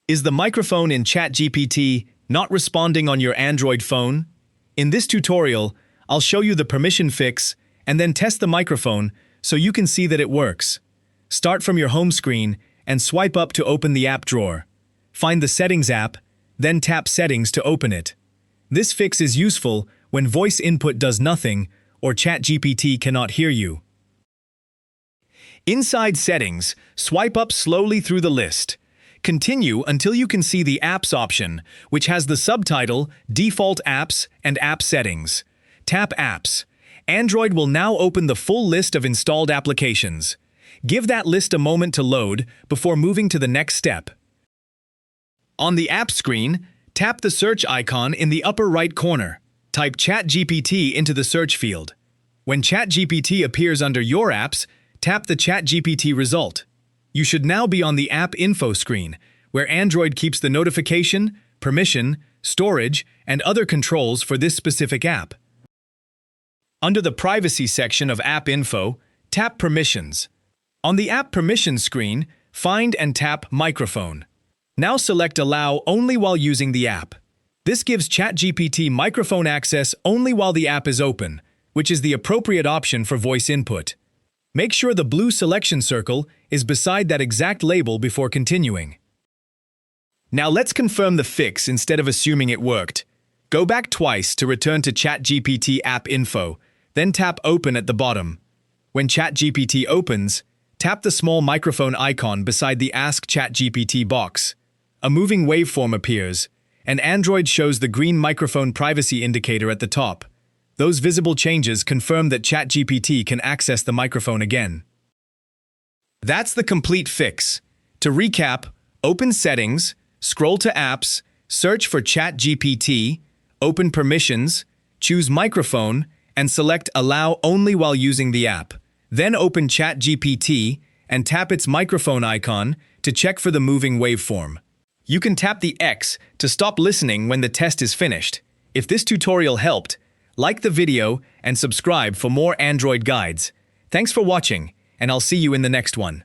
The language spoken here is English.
Is the microphone in ChatGPT not responding on your Android phone? In this tutorial, I'll show you the permission fix and then test the microphone so you can see that it works. Start from your home screen and swipe up to open the app drawer. Find the Settings app, then tap Settings to open it. This fix is useful when voice input does nothing or ChatGPT cannot hear you. Inside Settings, swipe up slowly through the list. Continue until you can see the Apps option, which has the subtitle Default Apps and App Settings. Tap Apps. Android will now open the full list of installed applications. Give that list a moment to load before moving to the next step. On the app screen, tap the search icon in the upper right corner. Type ChatGPT into the search field. When ChatGPT appears under your apps, tap the ChatGPT result. You should now be on the App Info screen, where Android keeps the notification, permission, storage, and other controls for this specific app. Under the Privacy section of App Info, tap Permissions. On the App Permissions screen, find and tap Microphone. Now select Allow only while using the app. This gives ChatGPT microphone access only while the app is open, which is the appropriate option for voice input. Make sure the blue selection circle is beside that exact label before continuing. Now let's confirm the fix instead of assuming it worked. Go back twice to return to ChatGPT App Info, then tap Open at the bottom. When ChatGPT opens, tap the small microphone icon beside the Ask ChatGPT box. A moving waveform appears, and Android shows the green microphone privacy indicator at the top. Those visible changes confirm that ChatGPT can access the microphone again. That's the complete fix. To recap, open Settings, scroll to Apps, search for ChatGPT, open Permissions, choose Microphone, and select Allow only while using the app. Then open ChatGPT and tap its microphone icon to check for the moving waveform. You can tap the X to stop listening when the test is finished. If this tutorial helped, like the video and subscribe for more Android guides. Thanks for watching, and I'll see you in the next one.